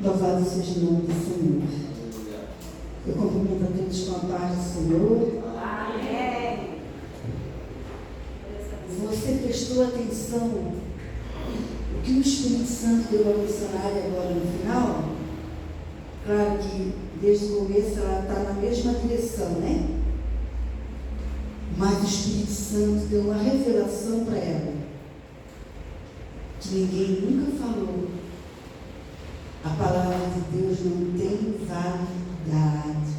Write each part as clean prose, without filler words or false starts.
Louvado seja o nome do Senhor. Eu cumprimento a todos com a paz do Senhor. Amém. Você prestou atenção o que o Espírito Santo deu à missionária agora no final? Claro que desde o começo ela está na mesma direção, né? Mas o Espírito Santo deu uma revelação para ela que ninguém nunca falou. A palavra de Deus não tem validade,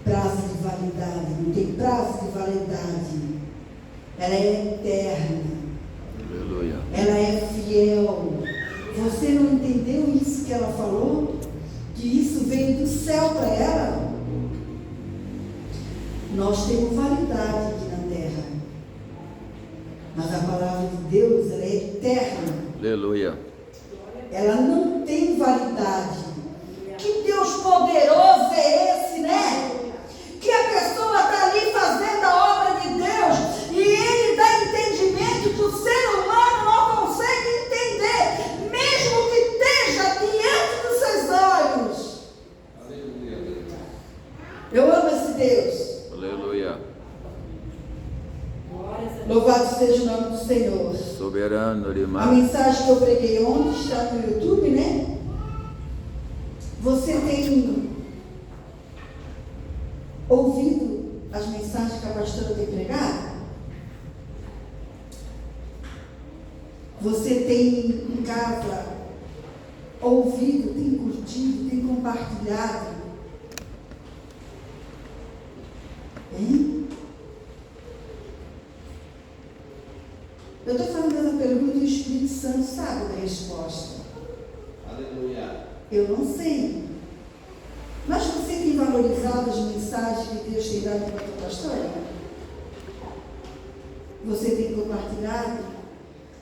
prazo de validade, não tem prazo de validade. Ela é eterna. Aleluia. Ela é fiel. Você não entendeu isso que ela falou? Que isso veio do céu para ela? Nós temos validade aqui na terra, mas a palavra de Deus, ela é eterna. Aleluia. Ela não tem validade. Que Deus poderoso é esse, né? Que a pessoa está ali fazendo a obra de Deus e ele dá entendimento que o ser humano não consegue entender, mesmo que esteja diante dos seus olhos. Aleluia. Eu amo esse Deus. Aleluia. Louvado seja o nome do Senhor. Soberano A demais. mensagem que eu preguei ontem está no YouTube, né? Você tem ouvido as mensagens que a pastora tem pregado? Você tem em casa ouvido, tem curtido, tem compartilhado? Hein? Eu estou fazendo essa pergunta e o Espírito Santo sabe da resposta. Aleluia. Eu não sei. Mas você tem valorizado as mensagens que Deus tem dado para a tua pastora? Você tem compartilhado?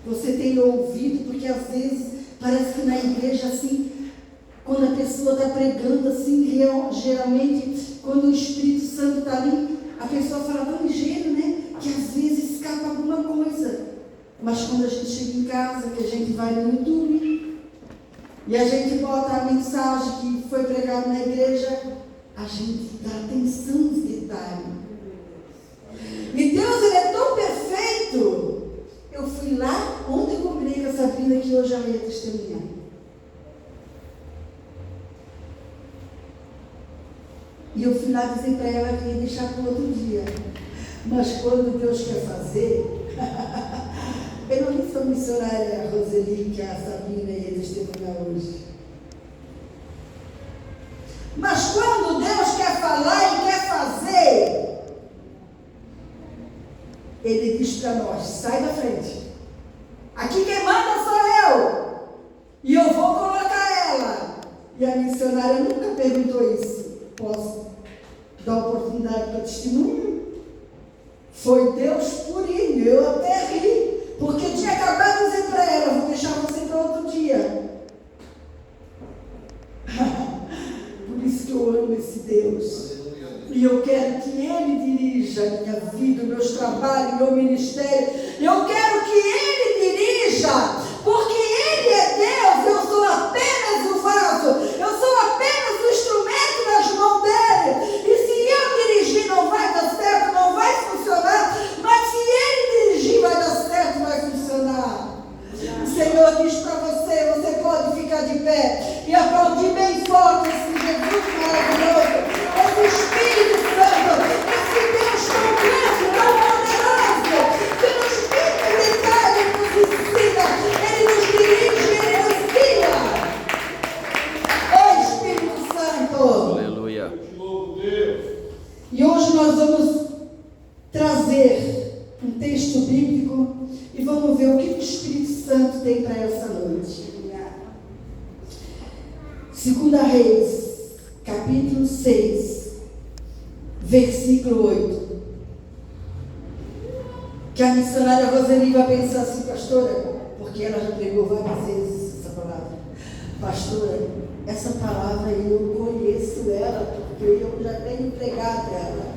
Você tem ouvido? Porque às vezes parece que na igreja assim, quando a pessoa está pregando assim, geralmente quando o Espírito Santo está ali, a pessoa fala tão ligeiro, né? Que às vezes escapa alguma coisa. Mas quando a gente chega em casa, que a gente vai no YouTube e a gente bota a mensagem que foi pregada na igreja, a gente dá atenção nos detalhes. E Deus, ele é tão perfeito. Eu fui lá, ontem eu combinei com a Sabrina que hoje ela ia testemunhar. E eu fui lá dizer para ela que ia deixar para outro dia. Mas quando Deus quer fazer... Eu não disse a missionária Roseli que a Sabrina ia testemunhar hoje. Mas quando Deus quer falar e quer fazer, Ele diz para nós, sai da frente. Aqui quem manda sou eu. E eu vou colocar ela. E a missionária nunca perguntou isso. Posso dar oportunidade para testemunho? Foi Deus purinho. Eu até ri. Porque eu tinha acabado de dizer para ela, vou deixar você para outro dia. Por isso que eu amo esse Deus. E eu quero que Ele dirija a minha vida, meus trabalhos, meu ministério. Eu quero que Ele dirija, porque Ele é Deus, eu sou apenas o vaso. Eu sou apenas o instrumento nas mãos dEle. E se eu dirigir não vai dar certo, não vai funcionar. Mas se Ele dirigir vai dar certo, vai funcionar. O Senhor diz para você, você pode ficar de pé e aplaudir bem forte esse Jesus maravilhoso, esse Espírito Santo, esse Deus tão grande, tão poderoso, que nos mínimos detalhes nos ensina, Ele nos dirige, Ele nos guia. Ô Espírito Santo! Aleluia. E hoje nós vamos trazer um texto bíblico e vamos ver o que o Espírito Santo tem para essa noite. 2 Reis, capítulo 6, versículo 8. Que a missionária Roseli vai pensar assim, pastora, porque ela já pregou várias vezes essa palavra. Pastora, essa palavra eu conheço ela, porque eu já tenho pregado ela.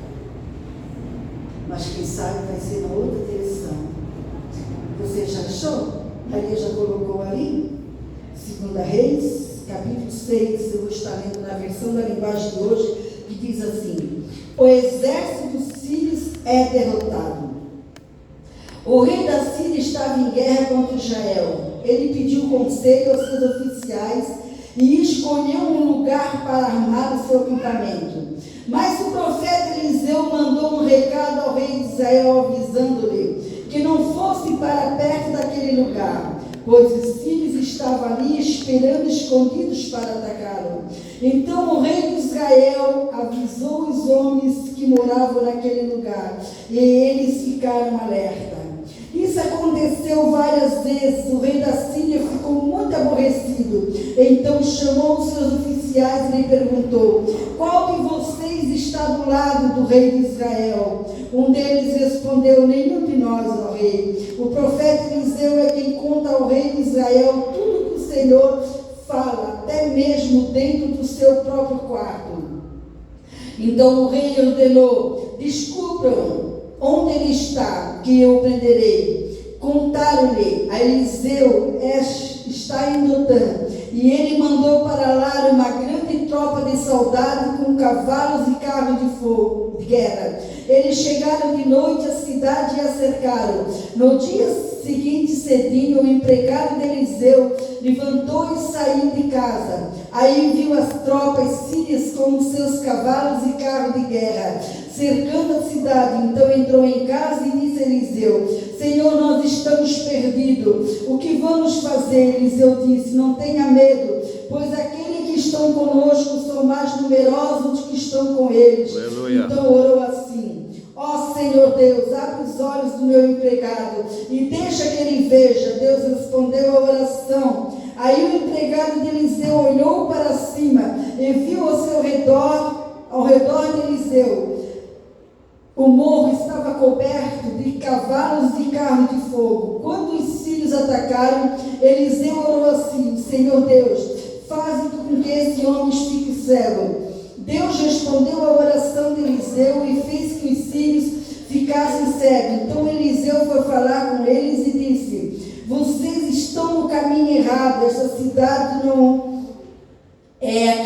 Mas quem sabe vai ser na outra direção. Você já achou? Maria já colocou ali? 2 Reis capítulo 6, eu vou estar lendo na versão da linguagem de hoje, que diz assim: o exército dos sírios é derrotado. O rei da Síria estava em guerra contra Israel. Ele pediu conselho aos seus oficiais e escolheu um lugar para armar o seu acampamento. Mas o profeta Eliseu mandou um recado ao rei de Israel, avisando-lhe que não fosse para perto daquele lugar, pois os sírios estavam ali esperando escondidos para atacá-lo. Então o rei de Israel avisou os homens que moravam naquele lugar, e eles ficaram alerta. Isso aconteceu várias vezes. O rei da Síria ficou muito aborrecido. Então chamou os seus oficiais e lhe perguntou: qual de vocês está do lado do rei de Israel? Um deles respondeu: nenhum de nós, ó rei. O profeta Eliseu é quem conta ao rei de Israel tudo que o Senhor fala, até mesmo dentro do seu próprio quarto. Então o rei ordenou: descubram onde ele está, que eu o prenderei. Contaram-lhe a Eliseu: está em Dotã. E ele mandou para lá uma grande tropa de soldados com cavalos e carros de fogo, de guerra. Eles chegaram de noite à cidade e a cercaram. No dia seguinte, cedinho, o empregado de Eliseu levantou e saiu de casa. Aí viu as tropas sírias com os seus cavalos e carros de guerra, cercando a cidade. Então entrou em casa e disse a Eliseu: Senhor, nós estamos perdidos. O que vamos fazer? Eliseu disse: não tenha medo, pois aqueles que estão conosco são mais numerosos dos que estão com eles. Aleluia. Então orou assim: ó Senhor Deus, abre os olhos do meu empregado e deixa que ele veja. Deus respondeu a oração. Aí o empregado de Eliseu olhou para cima e viu ao redor de Eliseu, o morro estava coberto de cavalos e carros de fogo. Quando os sírios atacaram, Eliseu orou assim: Senhor Deus, faze com que esse homem fique cego. Deus respondeu a oração de Eliseu e fez que os sírios ficassem cegos. Então Eliseu foi falar com eles e disse: vocês estão no caminho errado. Essa cidade não é a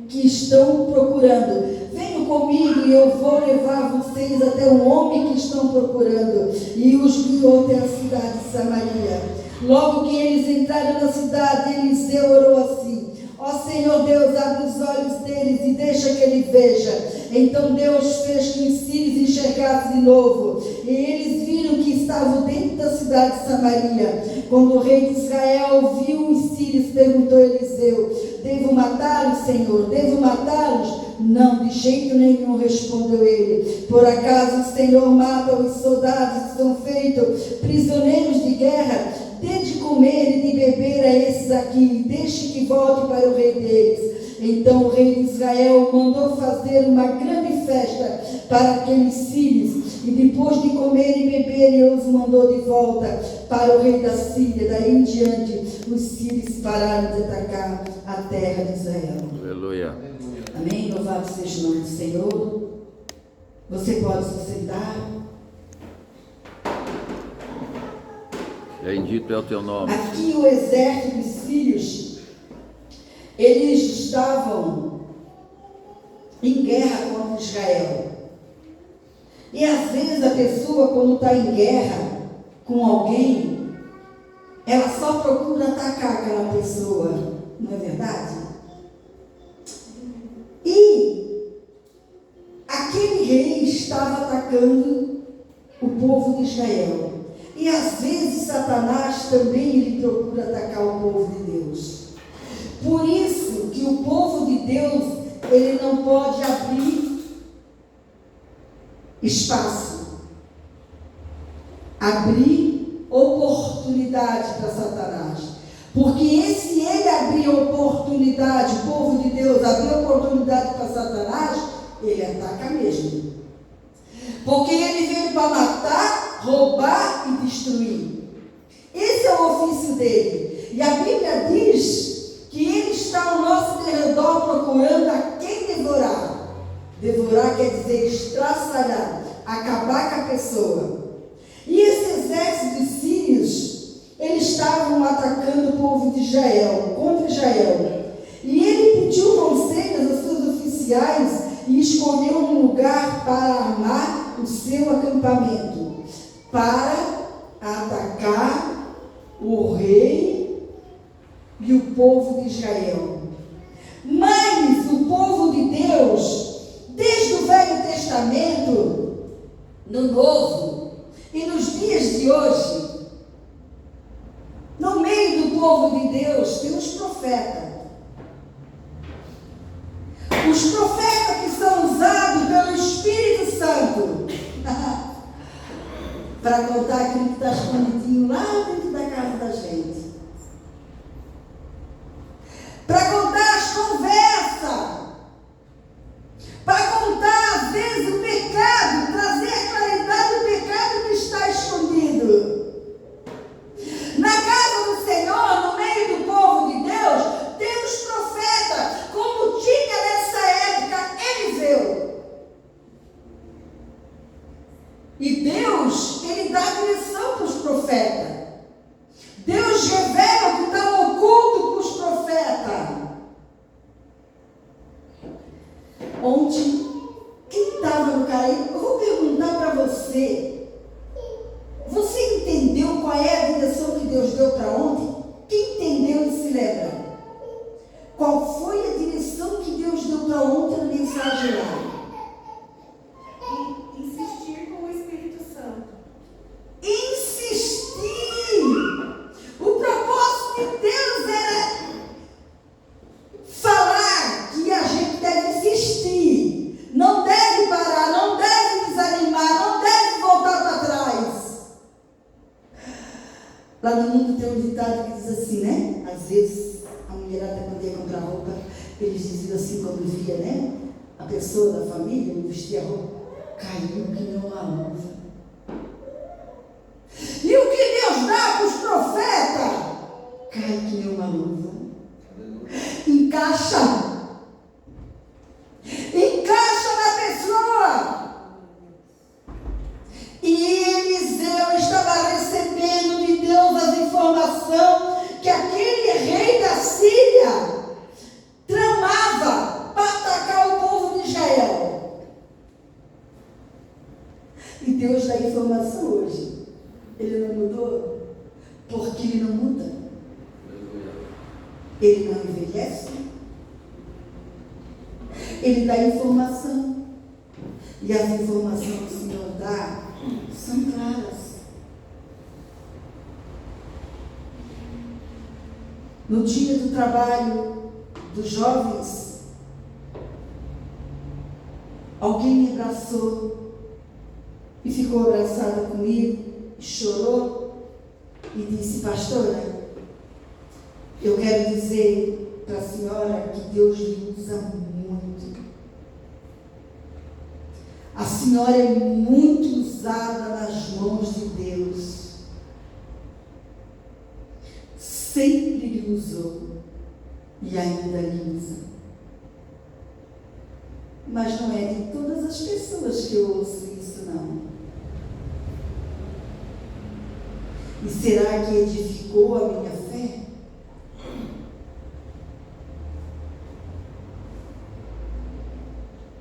que estão procurando. Venham comigo e eu vou levar vocês até o homem que estão procurando. E os guiou até a cidade de Samaria. Logo que eles entraram na cidade, Eliseu orou assim: ó Senhor Deus, abre os olhos deles e deixa que ele veja. Então Deus fez que os sírios enxergassem de novo, e eles viram que estavam dentro da cidade de Samaria. Quando o rei de Israel viu os sírios, perguntou a Eliseu: devo matá-los, Senhor? Devo matá-los? Não, de jeito nenhum, respondeu ele. Por acaso o Senhor mata os soldados que são feitos prisioneiros de guerra? Dê de comer e de beber a esses aqui, e deixe que volte para o rei deles. Então o rei de Israel mandou fazer uma grande festa para aqueles sírios, e depois de comer e beber, ele os mandou de volta para o rei da Síria. Daí em diante, os sírios pararam de atacar a terra de Israel. Aleluia. Amém? Louvado seja o nome do Senhor. Você pode se sentar. Bendito é o teu nome. Aqui o exército dos sírios, eles estavam em guerra contra Israel. E às vezes a pessoa, quando está em guerra com alguém, ela só procura atacar aquela pessoa, não é verdade? E aquele rei estava atacando o povo de Israel. E às vezes Satanás também ele procura atacar o povo de Deus. Por isso que o povo de Deus, ele não pode abrir espaço, abrir oportunidade para Satanás. Porque se ele abrir oportunidade, o povo de Deus abrir oportunidade para Satanás, ele ataca mesmo. Porque ele veio para matar, roubar e destruir. Esse é o ofício dele. E a Bíblia diz que ele está ao nosso derredor procurando a quem devorar. Devorar quer dizer estraçalhar, acabar com a pessoa. E esse exército de sírios, eles estavam atacando o povo de Israel, contra Israel. o seu acampamento para atacar o rei e o povo de Israel. Mas o povo de Deus, desde o Velho Testamento, no Novo e nos dias de hoje, no meio do povo de Deus tem os profetas. Os profetas que são usados pelo Espírito Santo para contar aquilo que está escondidinho lá dentro da casa da gente. Para contar as conversas. Para contar, às vezes, o pecado, trazer a claridade do pecado que está escondido. Na casa do Senhor, no meio do povo de Deus, tem os profetas, como tinha nessa época Eliseu. E Deus, Ele dá direção para os profetas. Deus revela o que está oculto para os profetas. Ontem, quem estava no Caribe, eu vou perguntar para você. Você entendeu qual é a direção que Deus deu para ontem? Quem entendeu e se lembra? Qual foi a direção que Deus deu para ontem na mensagem lá? Insistir com o Espírito Santo. Insistir! O propósito de Deus era falar que a gente deve insistir, não deve parar, não deve desanimar, não deve voltar para trás. Lá no mundo tem um ditado que diz assim, né? Às vezes a mulherada, quando ia comprar roupa, eles diziam assim, quando via, né? A pessoa da família não vestia roupa, caiu que nem uma luva. E o que Deus dá para os profetas? Cai que nem uma luva. Encaixa. Encaixa na pessoa. E Eliseu estava recebendo de Deus as informações que aquele rei da Síria tramava para atacar o povo de Israel. E Deus dá informação hoje. Ele não mudou, porque Ele não muda. Ele não envelhece. Ele dá informação. E as informações que o Senhor dá são claras. No dia do trabalho dos jovens, alguém me abraçou e ficou abraçada comigo, e chorou e disse: pastora, eu quero dizer para a senhora que Deus lhe usa muito. A senhora é muito usada nas mãos de Deus. Sempre lhe usou e ainda lhe usa. Mas não é de todas as pessoas que eu ouço isso, não. E será que edificou a minha fé?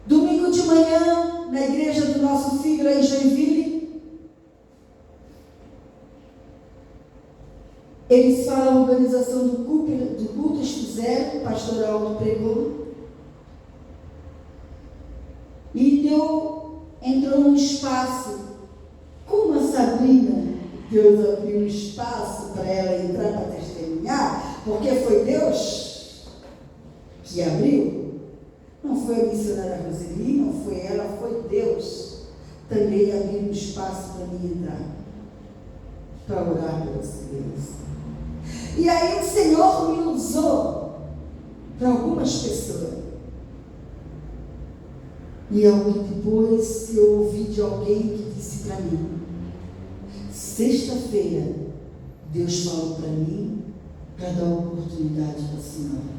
Domingo de manhã, na igreja do nosso filho lá em Joinville, eles falam a organização do culto expuseram, o pastor Aldo pregou, e entrou num espaço, como a Sabrina, Deus abriu um espaço para ela entrar para testemunhar, porque foi Deus que abriu. Não foi a missionária Roseli, não foi ela, foi Deus. Também abriu um espaço para mim entrar, para orar pelas crianças. E aí o Senhor me usou para algumas pessoas. E algo depois eu ouvi de alguém que disse para mim: sexta-feira, Deus falou para mim para dar oportunidade para a senhora.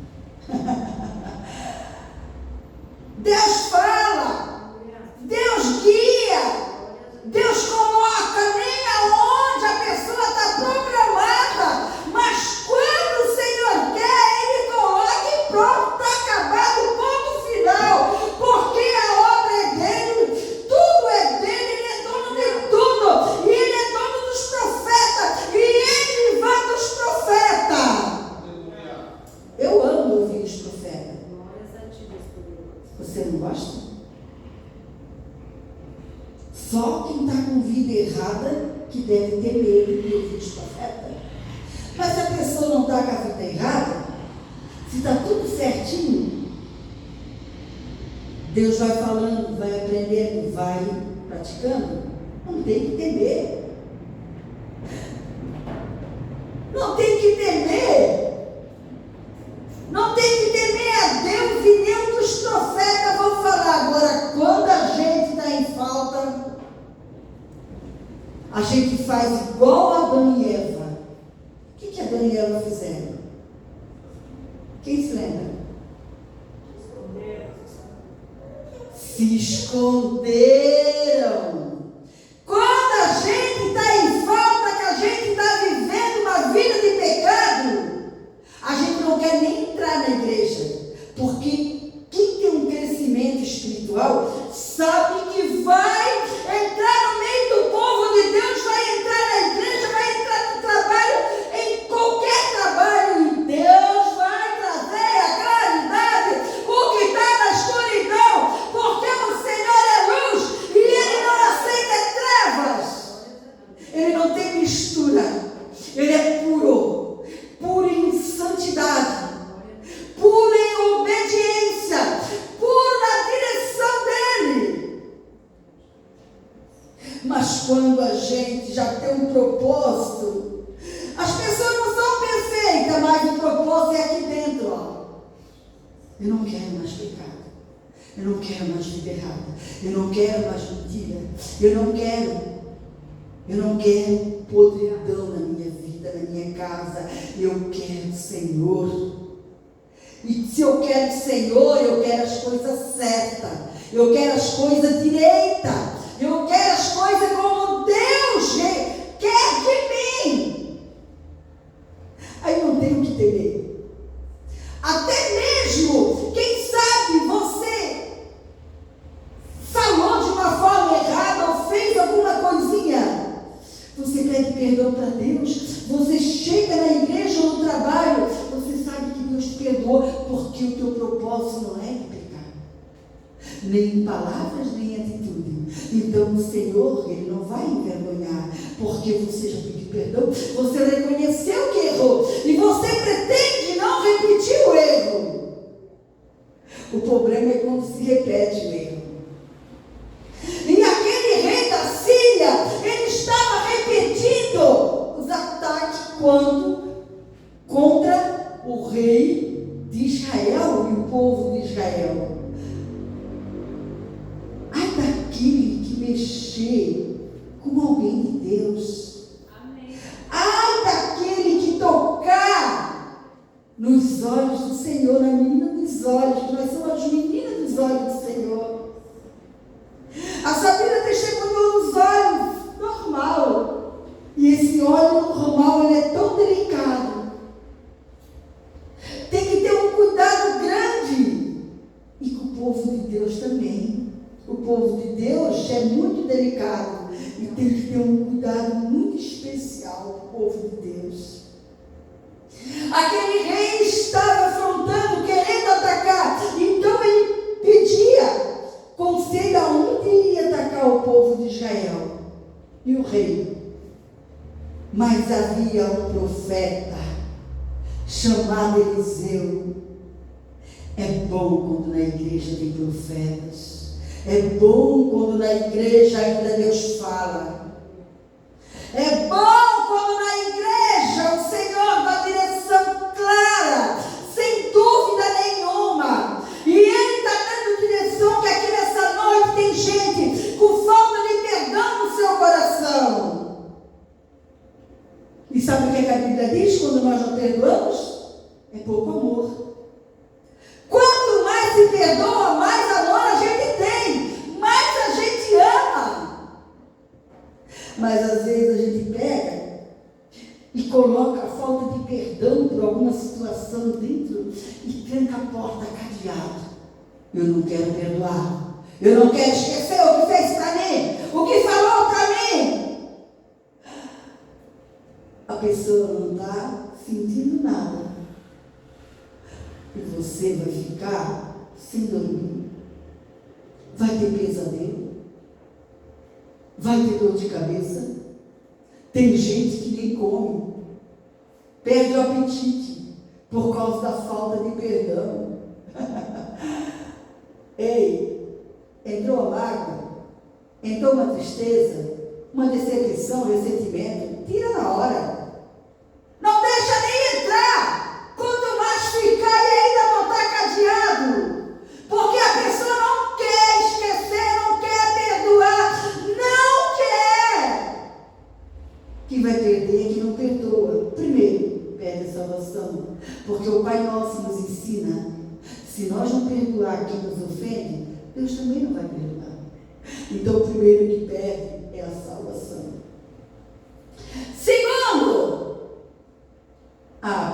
Deus fala, Deus guia, Deus coloca nem aonde a pessoa está programada, mas quando o Senhor quer, Ele coloca e pronto, está acabado, ponto final, porque a obra é dele, tudo é dele, medo de ouvir os profetas. Mas se a pessoa não está com a vida errada, se está tudo certinho, Deus vai falando, vai aprendendo, vai praticando. Não tem que temer. Não tem que temer. Não tem que temer a Deus, e nem os profetas vão falar. Agora, quando a gente está em falta, a gente faz igual a Adão e Eva. O que Adão e Eva fizeram? Quem se lembra? Se esconderam. Quando a gente está em falta, que a gente está vivendo uma vida de pecado, a gente não quer nem entrar na igreja, porque quem tem um crescimento espiritual sabe que vai entrar no meio do povo de Deus, vai entrar na igreja, vai entrar no trabalho, em qualquer trabalho, e Deus vai trazer a claridade, o que está na escuridão, porque o Senhor é luz e Ele não aceita trevas. Ele não tem mistura, Ele é puro, puro em santidade, puro em obediência, puro na direção dEle. Mas quando a gente já tem um propósito, as pessoas não são perfeitas, mas o propósito é aqui dentro, ó. Eu não quero mais pecado, eu não quero mais vida errada, eu não quero mais mentira, eu não quero podridão na minha vida, na minha casa, eu quero o Senhor. E se eu quero o Senhor, eu quero as coisas certas, eu quero as coisas direitas, eu quero as coisas como Deus quer de mim. Aí não tenho que temer. Até mesmo, quem sabe você falou de uma forma errada ou fez alguma coisinha, você pede perdão para Deus, você chega na igreja ou no trabalho, você sabe que Deus te perdoou, porque o teu propósito não é de pecar, nem em palavras, nem em atitude. Então o Senhor, Ele não vai envergonhar, porque você já pediu perdão, você reconheceu que errou, e você pretende não repetir o erro. O problema é quando se repete o erro. E aquele rei da Síria, ele estava repetindo os ataques contra o rei de Israel e o povo de Israel. Ai daquele que mexer com alguém de Deus. Amém. Ai daquele que tocar nos olhos do Senhor, na menina dos olhos, que nós somos as meninas dos olhos do Senhor. A Sabrina testemunhou nos olhos, normal. E esse óleo normal, ele é tão delicado. Tem que ter um cuidado grande. E com o povo de Deus também. O povo de Deus é muito delicado. E tem que ter um cuidado muito especial com o povo de Deus. Aquele rei estava afrontando, querendo atacar. Então ele pedia conselho aonde iria atacar o povo de Israel. E o rei. Mas havia um profeta chamado Eliseu. É bom quando na igreja tem profetas. É bom quando na igreja ainda Deus fala. É bom quando na igreja o Senhor dá direção clara, sem dúvida nenhuma. E Ele está dando direção, que aqui nessa noite tem gente com falta de perdão no seu coração. E sabe o que a Bíblia diz quando nós não perdoamos? É pouco amor. Quanto mais se perdoa, mais amor a gente tem, mais a gente ama. Mas às vezes a gente pega e coloca a falta de perdão por alguma situação dentro e tranca a porta cadeada. Eu não quero perdoar, eu não quero esquecer o que fez para mim, o que falou para mim. A pessoa não está sentindo nada. E você vai ficar sem dormir. Vai ter pesadelo. Vai ter dor de cabeça. Tem gente que nem come, perde o apetite por causa da falta de perdão. Ei, entrou a mágoa, entrou uma tristeza, uma decepção, ressentimento, tira na hora. Não deixa nem entrar. Quanto mais ficar e ainda botar cadeado. Porque a pessoa não quer esquecer, não quer perdoar, não quer. Quem vai perder é quem não perdoa. Primeiro, perde a salvação. Porque o Pai Nosso nos ensina, se nós não perdoar quem nos ofende, Deus também não vai perdoar. Então, o primeiro que perde é a salvação. Segundo,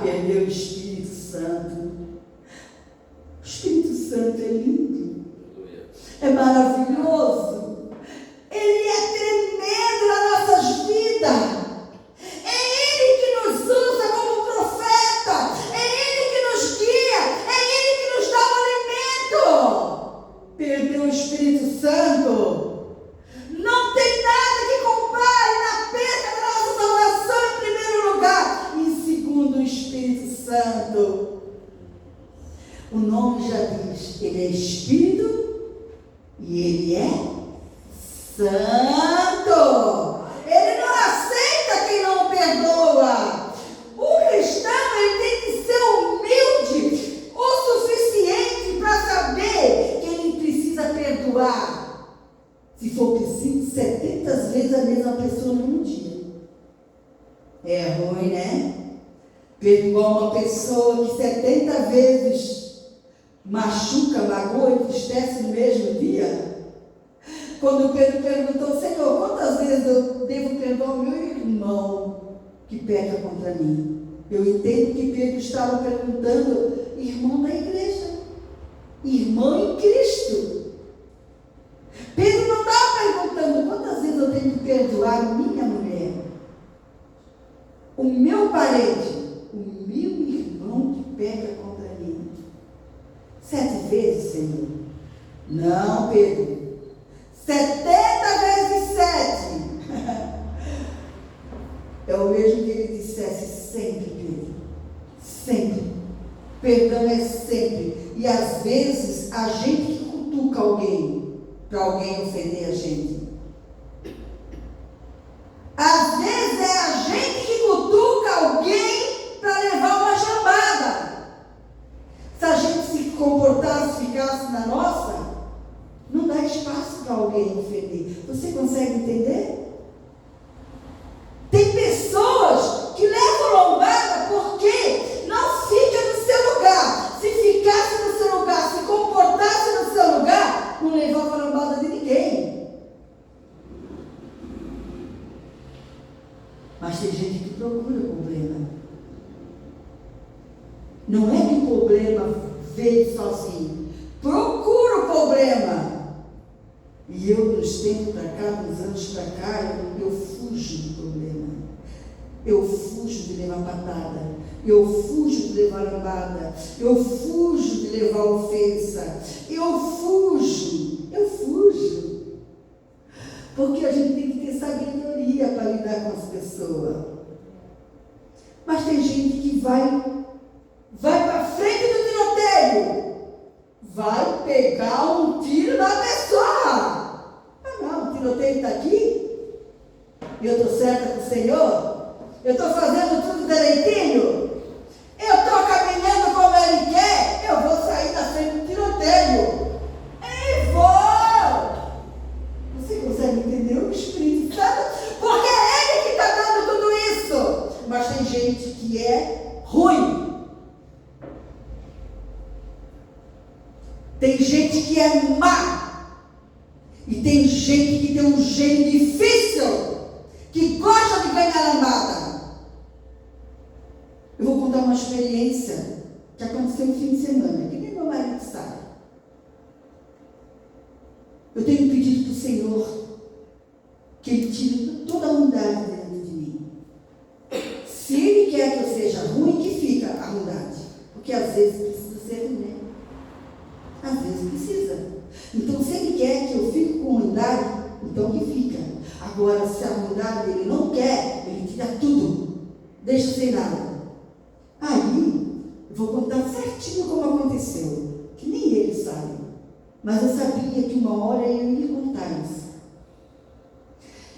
perdeu o Espírito Santo. O Espírito Santo é lindo, é maravilhoso, ele é tremendo nas nossas vidas. É Ele que nos usa como profeta, é Ele que nos guia, é Ele que nos dá o alimento. Perdeu o Espírito Santo. Não tem nada que compare na perda da nossa salvação em primeiro lugar. E em segundo, o Espírito Santo. O nome já diz, ele é Espírito e ele é Santo. Ele não aceita quem não perdoa. O cristão, ele tem que ser humilde o suficiente para saber que ele precisa perdoar. Se for preciso, 70 vezes a mesma pessoa num dia. É ruim, né? Perdoar uma pessoa que 70 vezes machuca, magoa, entristece no mesmo dia. Quando Pedro perguntou, Senhor, quantas vezes eu devo perdoar o meu irmão que peca contra mim? Eu entendo que Pedro estava perguntando, irmão da igreja, irmão em Cristo. Pedro não estava perguntando quantas vezes eu tenho que perdoar minha mulher, o meu parente, o meu irmão que peca contra mim. 7 vezes, Senhor? Não, Pedro. 70 vezes 7. É o mesmo que ele dissesse sempre, Pedro. Sempre. Perdão é sempre. E às vezes a gente que cutuca alguém para alguém ofender a gente. Às vezes é a gente que cutuca alguém para levar uma chamada. Se a gente se comportasse, ficasse na nossa, não dá espaço para alguém ofender. Você consegue entender? Tem pessoas que levam lombada porque não fica no seu lugar. Se ficasse no seu lugar, se comportasse no seu lugar, não levava lombada de ninguém. Mas tem gente que procura o problema. Não é que o problema veio sozinho. Procura o problema. E eu, nos tempos para cá, nos anos para cá, eu fujo do problema. Eu fujo de levar patada. Eu fujo de levar lambada. Eu fujo de levar ofensa. Eu fujo. Porque a gente tem que ter sabedoria para lidar com as pessoas. Mas tem gente que vai para frente do tiroteio. Vai pegar um tiro na pessoa. Não, o tiroteio está aqui. E eu estou certa com o Senhor. Eu estou fazendo tudo direitinho. Eu estou caminhando como Ele quer. Eu vou sair da frente do tiroteio. E vou. Você consegue entender o Espírito Santo? Porque é Ele que está dando tudo isso. Mas tem gente que é ruim. Tem gente que é má. E tem gente que tem um gênio difícil, que gosta de ganhar lambada. Eu vou contar uma experiência que aconteceu no fim de semana, que nem meu marido sabe. Eu tenho pedido para o Senhor que Ele tire toda a ruindade dentro de mim. Se Ele quer que eu seja ruim, que fica a ruindade. Porque às vezes precisa ser ruim, né? Às vezes precisa. Então, se Ele quer que eu fique com ruindade, então que fica. Agora, se a ruindade ele não quer, ele tira tudo, deixa sem nada. Aí, eu vou contar certinho como aconteceu, que nem ele sabe, mas eu sabia que uma hora eu ia contar isso.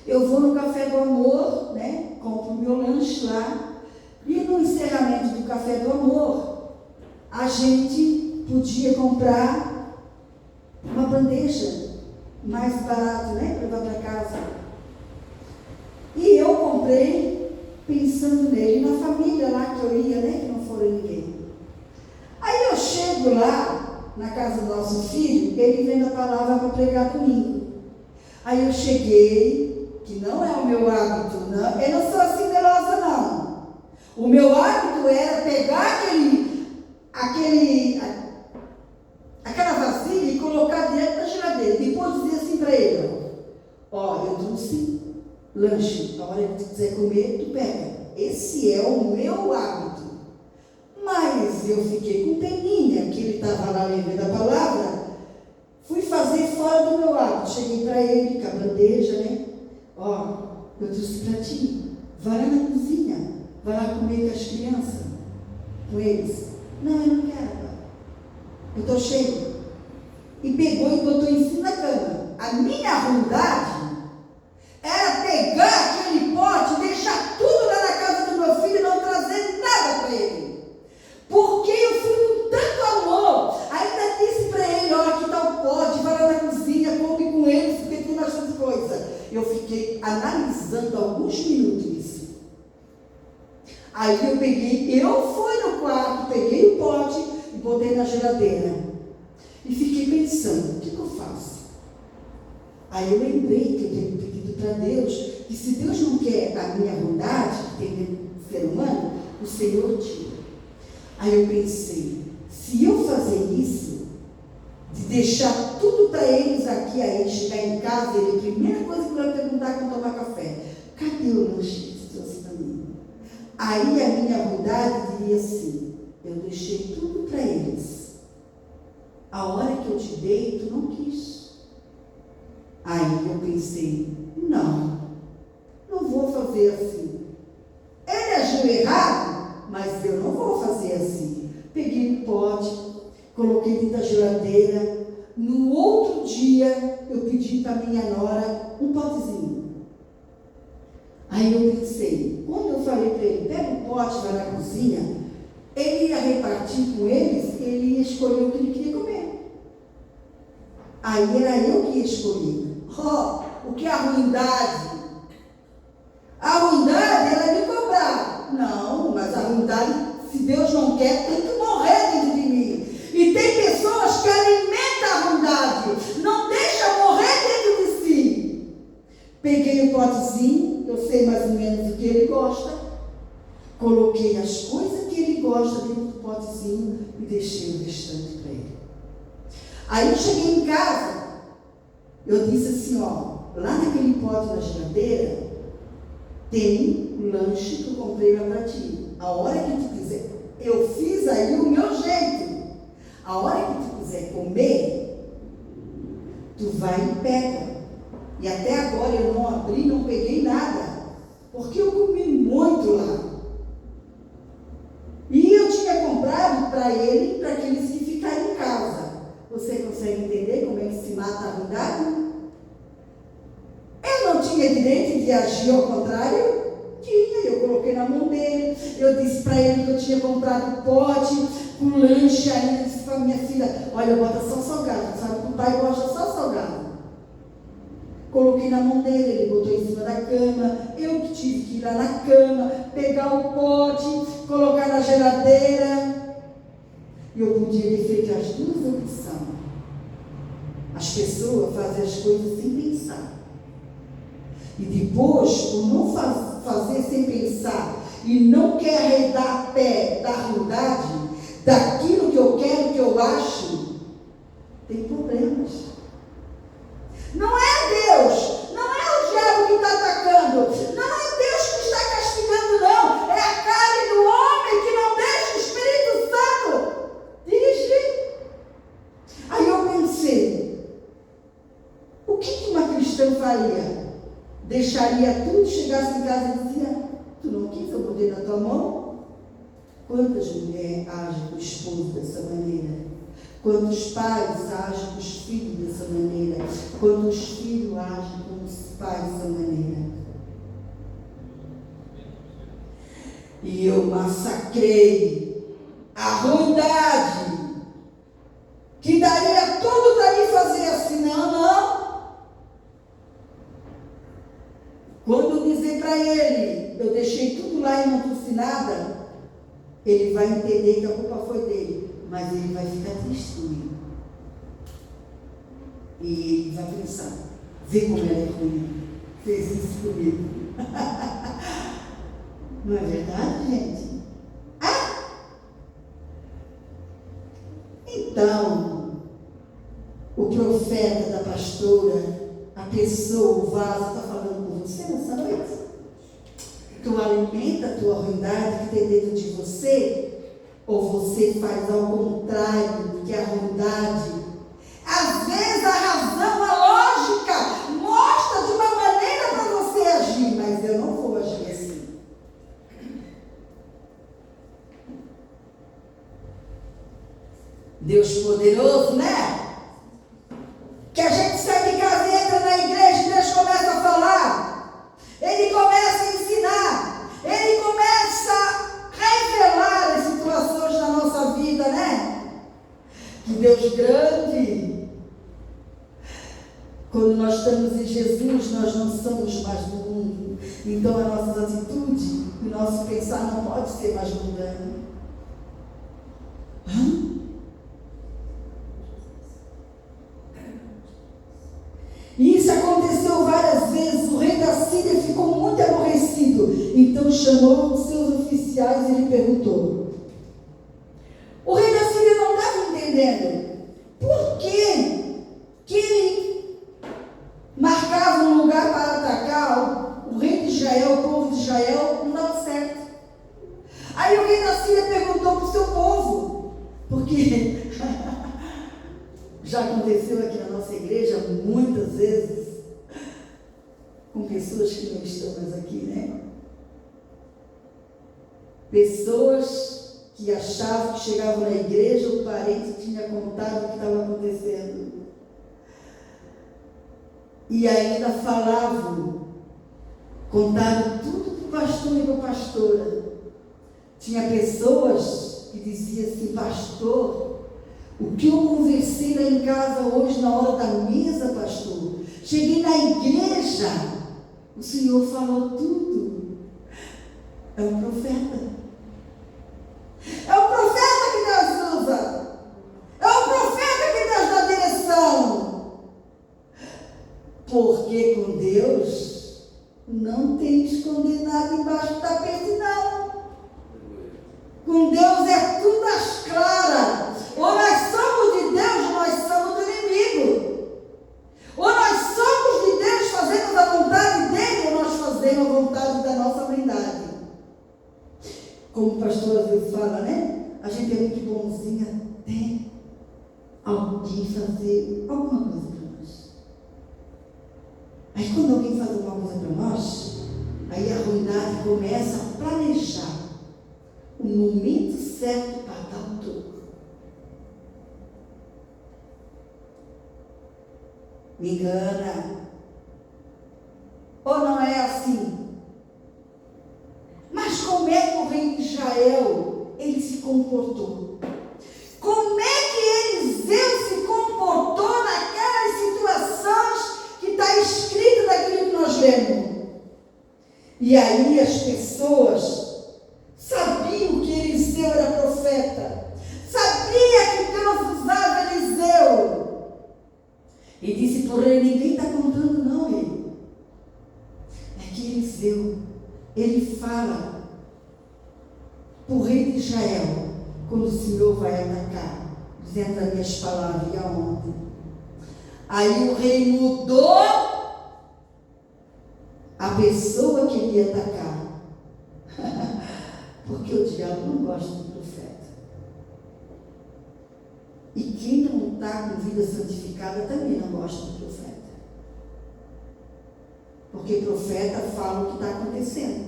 Eu vou no Café do Amor, né? Compro meu lanche lá, e no encerramento do Café do Amor, a gente podia comprar uma bandeja mais barata, né? Para levar para casa. E eu comprei pensando nele, na família lá que eu ia, né? Que não foram ninguém. Aí eu chego lá, na casa do nosso filho, ele vendo a palavra para pregar domingo. Aí eu cheguei, que não é o meu hábito, não, eu não sou assim melosa, não. O meu hábito era pegar aquela vasilha e colocar dentro da geladeira. Depois dizer assim para ele, ó, eu trouxe lanche, a hora que tu quiser comer, tu pega. Esse é o meu hábito. Mas eu fiquei com peninha, que ele estava lá lendo a palavra, fui fazer fora do meu hábito. Cheguei para ele com a bandeja, né? Ó, eu trouxe para ti, vai lá na cozinha, vai lá comer com as crianças, com eles. Não, eu não quero, pai. Eu estou cheio. E pegou e botou em cima da cama. A minha ruindade era pegar aquele pote, deixar tudo lá na casa do meu filho e não trazer nada para ele. Porque eu fui com tanto amor. Ainda disse para ele, olha, aqui está o pote, vai lá na cozinha, come com eles, porque tem bastante coisa. Eu fiquei analisando alguns minutos isso. Aí eu fui no quarto, peguei o pote e botei na geladeira. E fiquei pensando, o que eu faço? Aí eu lembrei que eu tenho pedido para Deus, que se Deus não quer a minha ruindade, que tem dentro do ser humano, o Senhor tira. Aí eu pensei, se eu fazer isso, de deixar tudo para eles aqui, aí chegar em casa, ele, a primeira coisa que vai perguntar quando tomar café, cadê o lanche que você trouxe para mim? Aí a minha ruindade diria assim, eu deixei tudo para eles. A hora que eu te dei, tu não quis. Aí eu pensei, não vou fazer assim. Ele agiu errado, mas eu não vou fazer assim. Peguei um pote, coloquei dentro da geladeira. No outro dia, eu pedi para minha nora um potezinho. Aí eu pensei, quando eu falei para ele, pega um pote, vai na cozinha, ele ia repartir com eles, ele ia escolher o que ele queria comer. Aí era eu que ia escolher. O que é a ruindade? A ruindade era me cobrar. Não, mas a ruindade, se Deus não quer, tem que morrer dentro de mim. E tem pessoas que alimentam a ruindade, não deixam morrer dentro de si. Peguei o potezinho, eu sei mais ou menos o que ele gosta, coloquei as coisas que ele gosta dentro do potezinho e deixei o restante para ele. Aí eu cheguei em casa, eu disse assim, ó, lá naquele pote da geladeira, tem um lanche que eu comprei lá para ti. A hora que tu quiser, eu fiz aí o meu jeito. A hora que tu quiser comer, tu vai e pega. E até agora eu não abri, não peguei nada, porque eu comi muito lá. E eu tinha comprado para ele, para aqueles que ficarem em casa. Você consegue entender como é que se mata a ruindade? Eu não tinha direito de agir ao contrário? Tinha, eu coloquei na mão dele, eu disse para ele que eu tinha comprado pote com lanche ainda, disse para minha filha, olha, bota só salgado, sabe que o pai gosta só salgado. Coloquei na mão dele, ele botou em cima da cama, eu que tive que ir lá na cama, pegar o pote, colocar na geladeira. E eu podia ter feito as duas opções. As pessoas fazem as coisas sem pensar. E depois, por não fazer sem pensar e não quer arredar pé da ruindade, daquilo que eu quero, que eu acho, tem problemas. Não é Deus, não é o diabo que está atacando, não é Deus que está castigando, não. É a carne do homem que não deixa o Espírito Santo dirigir. Aí eu pensei, o que uma cristã faria? chegasse em casa e dizia, tu não quis, eu botei na tua mão. Quantas mulheres agem com o esposo dessa maneira? Quantos pais agem com os filhos dessa maneira? Quantos filhos agem com os pais dessa maneira? E eu massacrei a ruindade que daria tudo para mim fazer assim. Não. Quando eu dizer para ele, eu deixei tudo lá e não trouxe nada, ele vai entender que a culpa foi dele, mas ele vai ficar triste comigo. E ele vai pensar, vê como ela é ruim, fez isso comigo. Não é verdade, gente? Então, o profeta da pastora, a pessoa, o vaso, está falando com você nessa noite? Tu alimenta a tua ruindade que tem dentro de você? Ou você faz ao contrário, que a ruindade, às vezes a razão, a lógica, mostra de uma maneira para você agir, mas eu não vou agir assim. Deus poderoso, né? Que a gente sai de casa e entra na igreja e Deus começa a falar. Ele começa a ensinar. Ele começa a revelar as situações da nossa vida, né? Que Deus grande. Quando nós estamos em Jesus, nós não somos mais do mundo. Então a nossa atitude, o nosso pensar não pode ser mais mundano. E isso aconteceu várias vezes. O rei da Síria ficou muito aborrecido. Então chamou os seus oficiais e lhe perguntou. O rei da Síria não estava entendendo por que ele marcava um lugar para atacar o rei de Israel, o povo de Israel, não dava certo. Aí o rei da Síria perguntou para o seu povo, porque já aconteceu aqui na nossa igreja muitas vezes, com pessoas que não estão mais aqui, né? Pessoas que achavam que chegavam na igreja, o parente tinha contado o que estava acontecendo. E ainda falavam, contaram tudo para o pastor e para a pastora. Tinha pessoas que diziam assim, pastor, o que eu conversei lá em casa hoje na hora da mesa, pastor, cheguei na igreja, o Senhor falou tudo. É o profeta. É o profeta que Deus usa. É o profeta que Deus dá direção. Porque com Deus não tem que esconder nada embaixo do tapete, não. Com Deus é tudo às claras. Ou nós somos de Deus, ou nós somos do inimigo. Ou nós somos de Deus, fazemos a vontade dele, ou nós fazemos a vontade da nossa vontade. Como o pastor às vezes fala, né? A gente é muito bonzinha até alguém fazer alguma coisa para nós. Aí quando alguém faz alguma coisa para nós, aí a ruindade começa a planejar o momento certo para dar o toco. Me engana. Ou não é assim? Mas como é que o rei de Israel, ele se comportou? Como é que Eliseu se comportou naquelas situações que está escrito naquilo que nós lemos? E aí as pessoas sabiam que Eliseu era profeta, sabia que Deus usava Eliseu. E disse por ele, ninguém está contando não, ele. É que Eliseu, ele fala para o rei de Israel, quando o Senhor vai atacar, dizendo as minhas palavras, e aonde? Aí o rei mudou a pessoa que ele ia atacar. Porque o diabo não gosta do profeta. E quem não está com vida santificada também não gosta do profeta. Porque profeta fala o que está acontecendo,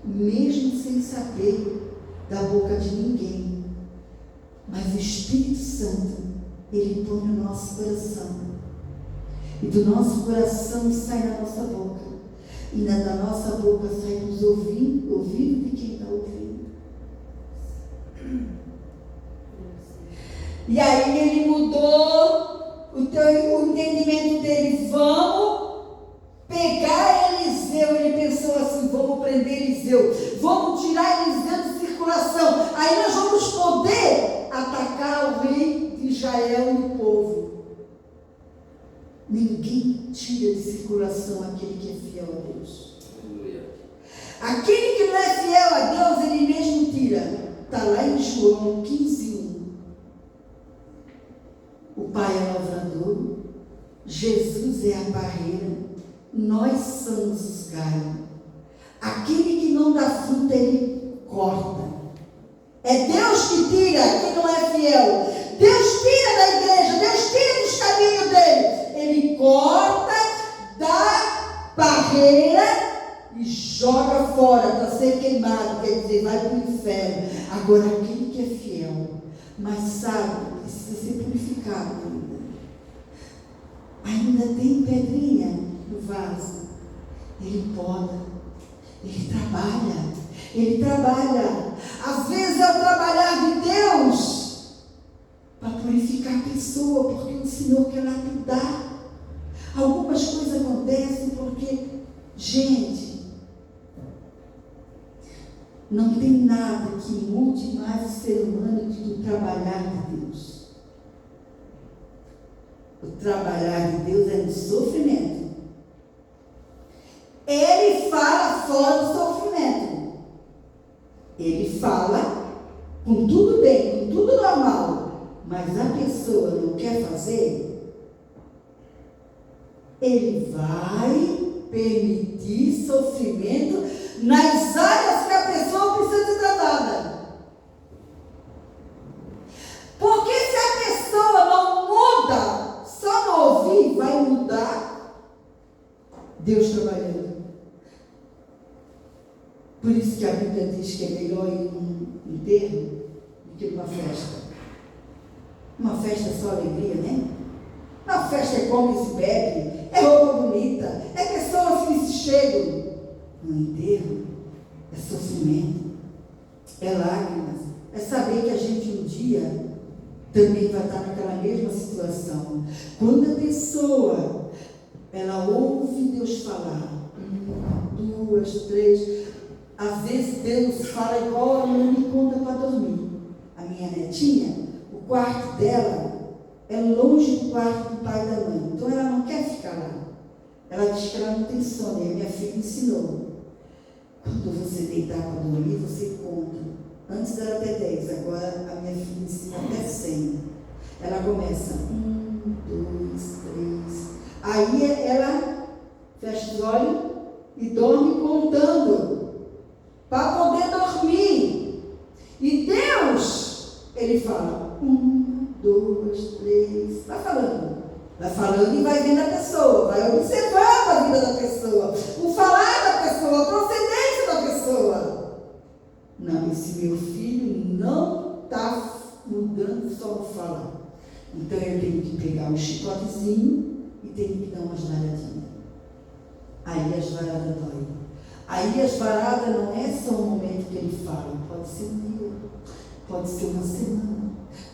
mesmo sem saber da boca de ninguém. Mas o Espírito Santo, ele põe no nosso coração. E do nosso coração sai na nossa boca. E da nossa boca sai dos ouvidos de quem está ouvindo. E aí ele mudou o entendimento dele. Vamos pegar Eliseu. Ele pensou assim: vamos prender Eliseu, vamos tirar Eliseu de circulação. Aí nós vamos poder atacar o rei de Israel e o povo. Ninguém tira de circulação aquele que é fiel a Deus. Aleluia. Aquele que não é fiel a Deus, ele mesmo tira. Está lá em João 15:1. O Pai é lavrador, Jesus é a barreira, nós somos os galhos. Aquele que não dá fruta, ele corta. É Deus que tira quem não é fiel. Deus tira da igreja, Deus tira dos caminhos dele. Ele corta, dá barreira e joga fora para ser queimado, quer dizer, vai para o inferno. Agora, aquele que é fiel, mas sabe, precisa ser purificado ainda tem pedrinha no vaso, ele poda, ele trabalha. Às vezes é o trabalhar de Deus para purificar a pessoa, porque o Senhor quer lapidar. Algumas coisas acontecem porque, gente, não tem nada que mude mais o ser humano do que o trabalhar de Deus. O trabalhar de Deus é no sofrimento. Ele fala fora do sofrimento. Ele fala com tudo bem, com tudo normal, mas a pessoa não quer fazer, ele vai permitir sofrimento nas áreas que a pessoa precisa ser tratada. Porque se a pessoa não muda, só não ouvir, vai mudar Deus trabalhando. Por isso que a Bíblia diz que é melhor ir num enterro do que numa festa. Uma festa é só alegria, né? Uma festa é come e se bebe, é roupa bonita, é pessoas que se chegam. No enterro é sofrimento, é lágrimas, é saber que a gente um dia também vai estar naquela mesma situação. Quando a pessoa, ela ouve Deus falar, 1, 2, 3, às vezes Deus fala igual a mãe me conta para dormir. A minha netinha, o quarto dela é longe do quarto do pai e da mãe, então ela não quer ficar lá. Ela diz que ela não tem sono, e a minha filha ensinou. Quando você deitar para dormir, você conta. Antes era até 10, agora a minha filha ensina até 100. Ela começa 1, 2, 3. Aí ela fecha os olhos e dorme contando, para poder dormir. E Deus, Ele fala 1, 2, 3, vai falando e vai vendo a pessoa, vai observando a vida da pessoa, o falar da pessoa, a procedência da pessoa. Não, esse meu filho não está mudando só no falar. Então eu tenho que pegar um chicotezinho e tenho que dar umas varadinhas. Aí as varadas doem. Aí as varadas não é só um momento que ele fala, pode ser um dia, pode ser uma semana,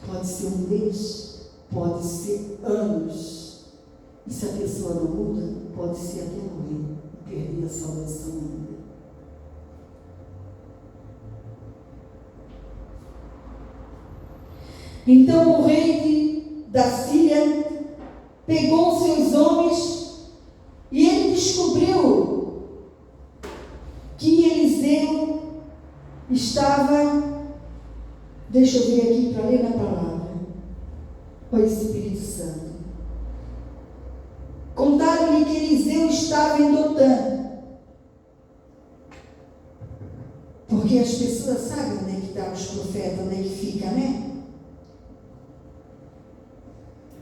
pode ser um mês, pode ser anos. E se a pessoa não muda, pode ser até morrer e perder a salvação ainda. Então o rei da Síria pegou seus homens e ele descobriu que Eliseu estava, deixa eu ver aqui para ler na palavra, o Espírito Santo. Contaram-lhe que Eliseu estava em Dotã. Porque as pessoas sabem onde é que estão os profetas, onde é que fica, né?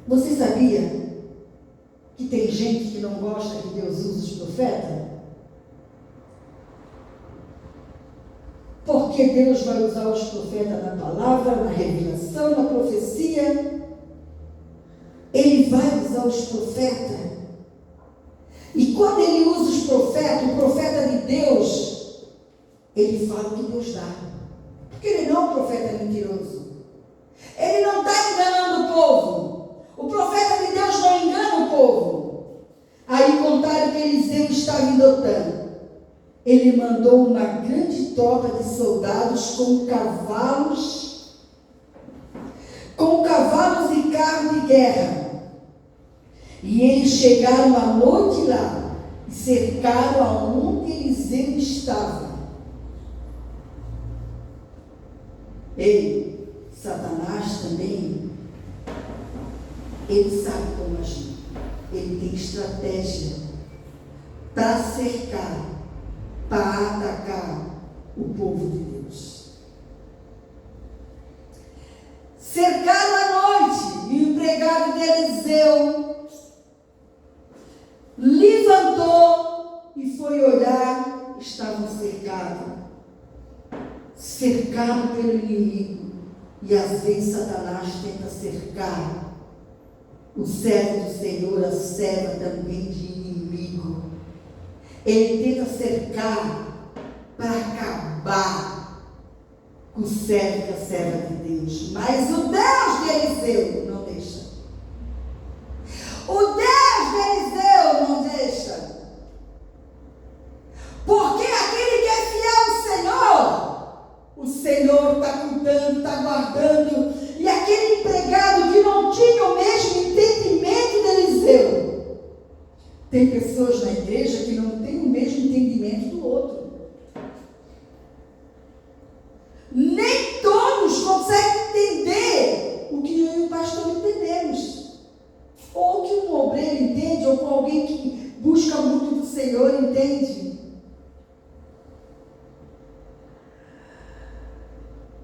Você sabia que tem gente que não gosta que Deus use os profetas? Porque Deus vai usar os profetas na palavra, na revelação, na profecia. Ele vai usar os profetas. E quando ele usa os profetas, o profeta de Deus, ele fala o que Deus dá. Porque ele não é um profeta mentiroso. Ele não está enganando o povo. O profeta de Deus não engana o povo. Aí contaram que Eliseu estava em Dotã. Ele mandou uma grande tropa de soldados com cavalos e carro de guerra. E eles chegaram à noite lá e cercaram aonde Eliseu estava. Ei, Satanás também, ele sabe como agir. Ele tem estratégia para cercar, para atacar o povo de Deus. Cercaram à noite, e o empregado de Eliseu levantou e foi olhar, estavam cercados. Cercado pelo inimigo. E às vezes Satanás tenta cercar o servo do Senhor, a serva também de inimigo. Ele tenta cercar para acabar com o servo e a serva de Deus. Mas o Deus de Eliseu não deixa. O Deus de Eliseu não deixa. Porque aquele que é fiel ao Senhor, o Senhor está cuidando, está guardando. E aquele empregado que não tinha o mesmo entendimento de Eliseu. Tem pessoas na igreja que não têm o mesmo entendimento do outro. Nem todos conseguem entender o que eu e o pastor entendemos. Ou que um obreiro entende, ou com alguém que busca muito do Senhor entende.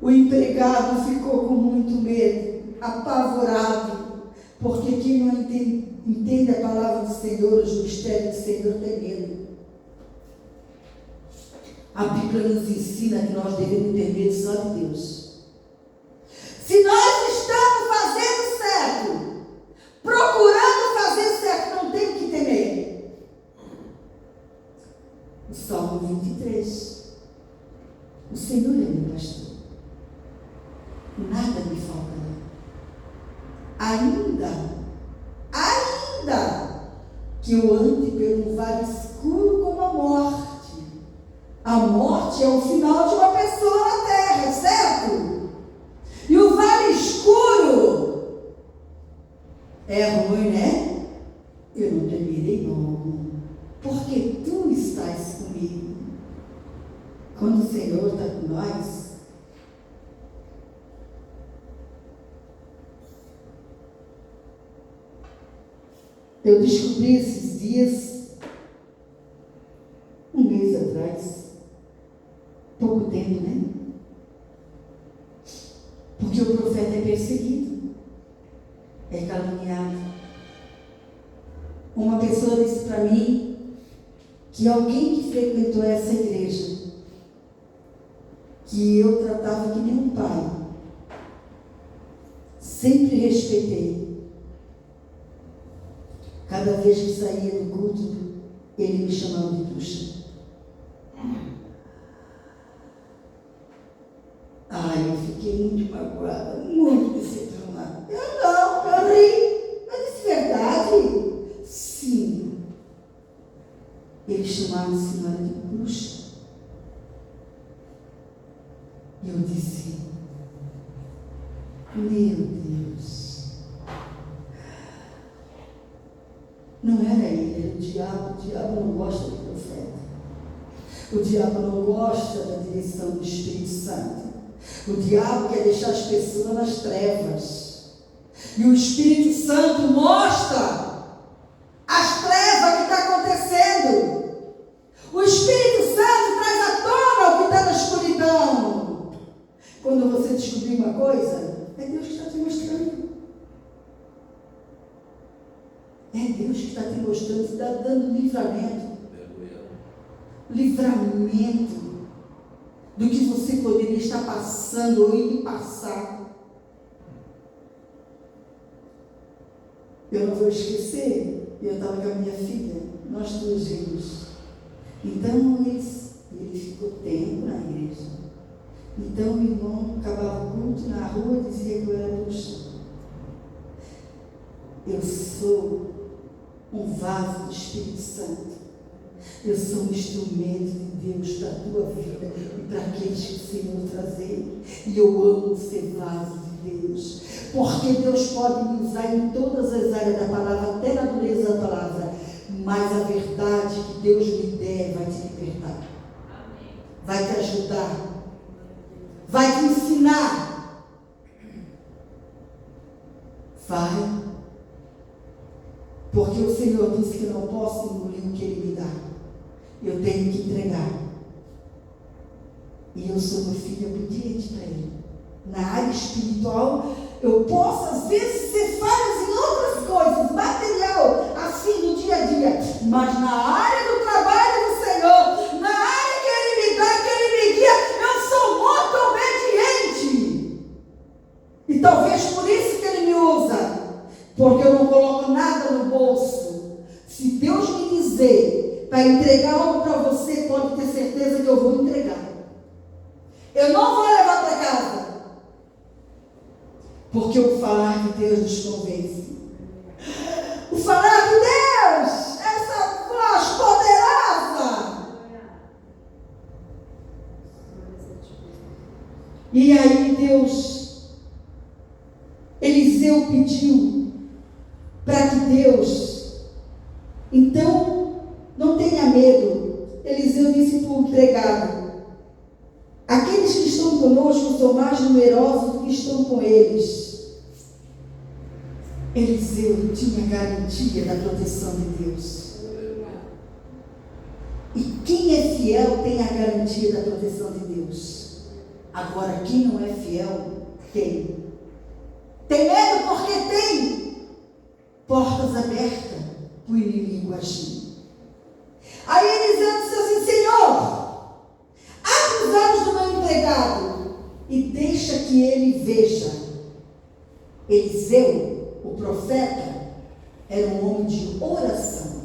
O empregado ficou com muito medo, apavorado, porque quem não entende a palavra do Senhor, os mistérios do Senhor, tem medo. A Bíblia nos ensina que nós devemos ter medo só de Deus. Se nós estamos fazendo certo, procurando fazer certo, não tem que temer. O Salmo 23. O Senhor é meu pastor. Nada me faltará. Ainda que eu ande pelo vale escuro como a morte. A morte é o final de uma pessoa na terra, certo? E o vale escuro é ruim, né? Eu não temerei não, porque tu estás comigo. Quando o Senhor está com nós, eu descobri esses dias, um mês atrás, pouco tempo, né? Porque o profeta é perseguido, é caluniado. Uma pessoa disse para mim que alguém que frequentou essa igreja, que eu tratava que nem um pai, sempre respeitei. Cada vez que saía do culto, ele me chamava de bruxa. Ai, eu fiquei muito magoada, muito decepcionada. Eu ri, mas disse verdade. Sim. Ele chamava a senhora de bruxa. E eu disse, meu Deus. Não era ele, era o diabo. O diabo não gosta do profeta. O diabo não gosta da direção do Espírito Santo. O diabo quer deixar as pessoas nas trevas. E o Espírito Santo mostra as trevas que está acontecendo. O Espírito Santo traz à tona o que está na escuridão. Quando você descobrir uma coisa, é Deus que está te mostrando. É Deus que está te mostrando, está dando livramento. Aleluia. Livramento do que você poderia estar passando ou indo passar. Eu não vou esquecer, eu estava com a minha filha, nós duas gêmeos. Então ele ficou tempo na igreja. Então o irmão acabava o culto na rua e dizia que eu era bruxa. Eu sou um vaso do Espírito Santo. Eu sou um instrumento de Deus para a tua vida e para aqueles que o Senhor trazer. E eu amo ser vaso de Deus. Porque Deus pode me usar em todas as áreas da palavra, até na dureza da palavra. Mas a verdade que Deus me der vai te libertar. Vai te ajudar. Vai te ensinar. Vai. Porque o Senhor disse que eu não posso engolir o que Ele me dá. Eu tenho que entregar. E eu sou meu filho obediente para Ele. Na área espiritual, eu posso às vezes ser falhas em outras coisas, material, assim no dia a dia. Mas na área do trabalho do Senhor, na área que Ele me dá, que Ele me guia, eu sou muito obediente. E talvez por isso que Ele me usa. Porque eu não coloco nada no bolso. Se Deus me dizer para entregar algo para você, pode ter certeza que eu vou entregar. Eu não vou levar para casa. Porque o falar de Deus nos convence. O falar de Deus, essa voz poderosa. E aí Eliseu pediu para que Deus, então, não tenha medo. Eliseu disse para o empregado: aqueles que estão conosco são mais numerosos do que estão com eles. Eliseu tinha garantia da proteção de Deus. E quem é fiel tem a garantia da proteção de Deus. Agora, quem não é fiel, tem. Tem medo porque tem portas abertas para o inimigo agir. Aí Eliseu disse assim: Senhor, abre os olhos do meu empregado e deixa que ele veja. Eliseu, o profeta, era um homem de oração.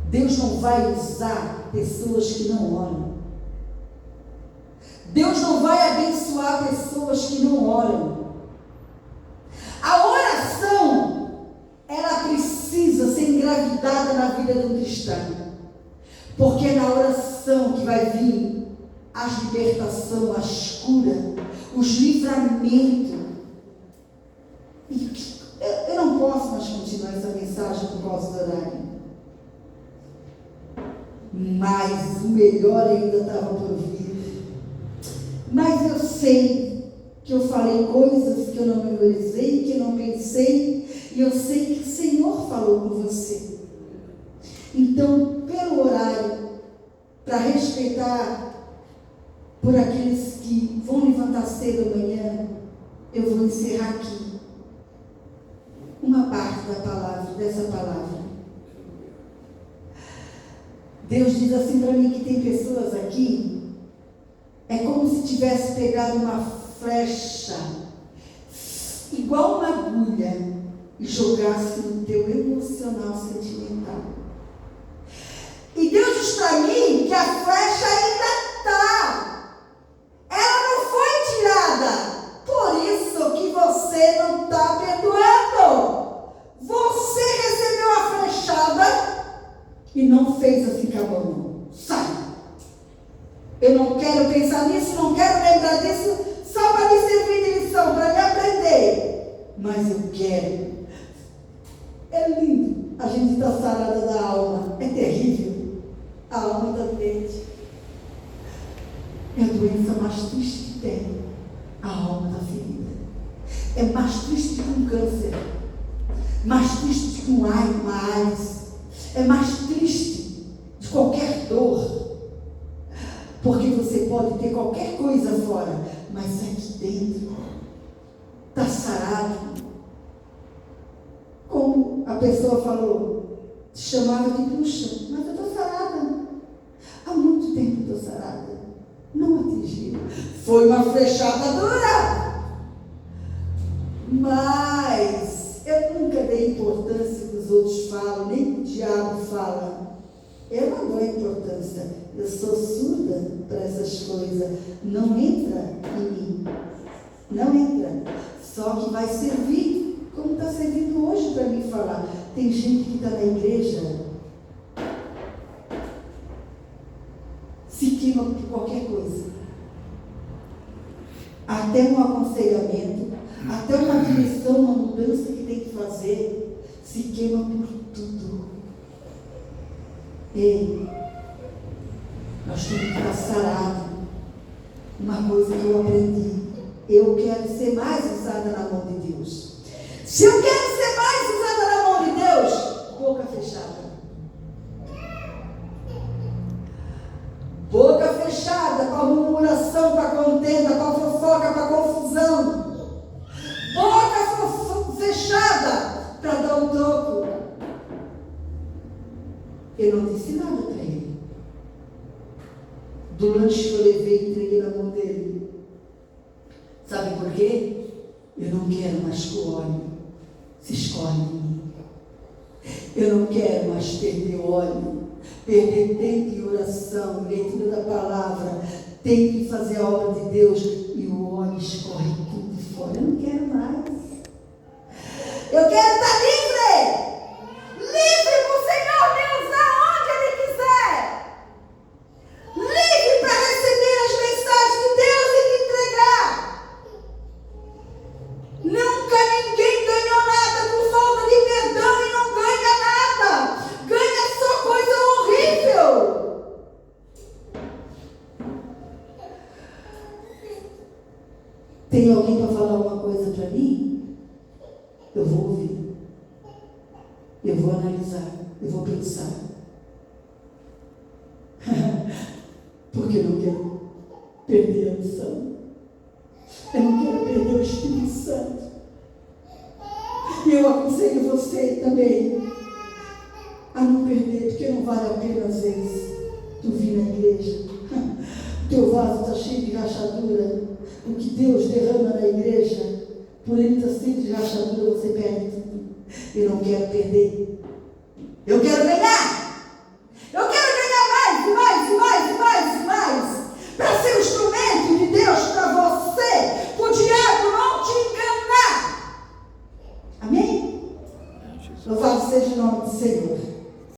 Deus não vai usar pessoas que não oram. Deus não vai abençoar pessoas que não oram. A oração, ela precisa ser engravidada na vida do cristão. Porque é na oração que vai vir a libertação, a cura, os livramentos. Eu não posso mais continuar essa mensagem por causa do horário. Mas o melhor ainda estava por vir. Mas eu sei que eu falei coisas que eu não memorizei, que eu não pensei, e eu sei que o Senhor falou com você. Então, pelo horário, para respeitar por aqueles que vão levantar cedo amanhã, eu vou encerrar aqui uma parte da palavra, dessa palavra. Deus diz assim para mim que tem pessoas aqui, é como se tivesse pegado uma flecha, igual uma agulha, e jogasse no teu emocional sentimental. E Deus diz para mim que a flecha ainda está. Ela não foi tirada. Por isso que você não está perdoando. Você recebeu a flechada e não fez assim com a mão. Sai. Eu não quero pensar nisso, não quero lembrar disso, só para me servir de lição, para me aprender. Mas eu quero. É lindo. A gente está sarada da alma. É terrível. A alma está doente. É a doença mais triste que tem. A alma está ferida. É mais triste que um câncer. Mais triste que uma AIDS. É mais triste de qualquer dor. Porque você pode ter qualquer coisa fora, mas aqui dentro está sarado. Como A pessoa falou, te chamava de bruxa, mas eu estou sarada. Há muito tempo eu estou sarada. Não atingiu. Foi uma flechada dura. Mas eu nunca dei importância que os outros falam, nem que o diabo fala. Eu não dou importância. Eu sou surda para essas coisas. Não entra em mim. Não entra. Só que vai servir, como está servindo hoje para mim falar. Tem gente que está na igreja, se queima por qualquer coisa. Até um aconselhamento, até uma direção, uma mudança que tem que fazer, se queima por tudo. Ei, nós temos que estar sarados. Uma coisa que eu aprendi, eu quero ser mais usada na mão de Deus. Se eu quero ser mais usada na mão de Deus, boca fechada. Boca fechada para murmuração, para contenda, para fofoca, para confusão. Boca fechada para dar um troco. Eu não disse nada para ele. Do lanche que eu levei, entreguei na mão dele. Sabe por quê? Eu não quero mais que o óleo se escorre em mim. Eu não quero mais perder óleo, perder tempo em oração, leitura da palavra, tempo em fazer a obra de Deus e o óleo escorre tudo fora. Eu não quero mais. Eu quero estar livre! Livre para o Senhor me usar onde Ele quiser! Livre para receber as mensagens de Deus e me entregar! Nunca ninguém ganhou nada por falta de perdão e não ganha nada. Ganha só coisa horrível. Tem alguém para falar uma coisa para mim? Eu vou ouvir. Eu vou analisar. Eu vou pensar. Porque eu não quero perder a missão. Eu não quero perder o Espírito Santo. E eu aconselho você também a não perder, porque não vale a pena às vezes tu vir na igreja. O teu vaso está cheio de rachadura. O que Deus derrama na igreja, por ele estar cheio de rachadura, você perde tudo. Eu não quero perder. Eu quero ganhar. Eu quero ganhar mais e mais e mais e mais e mais. Para ser um instrumento de Deus para você. Para o diabo não te enganar. Amém? Louvado seja o nome do Senhor.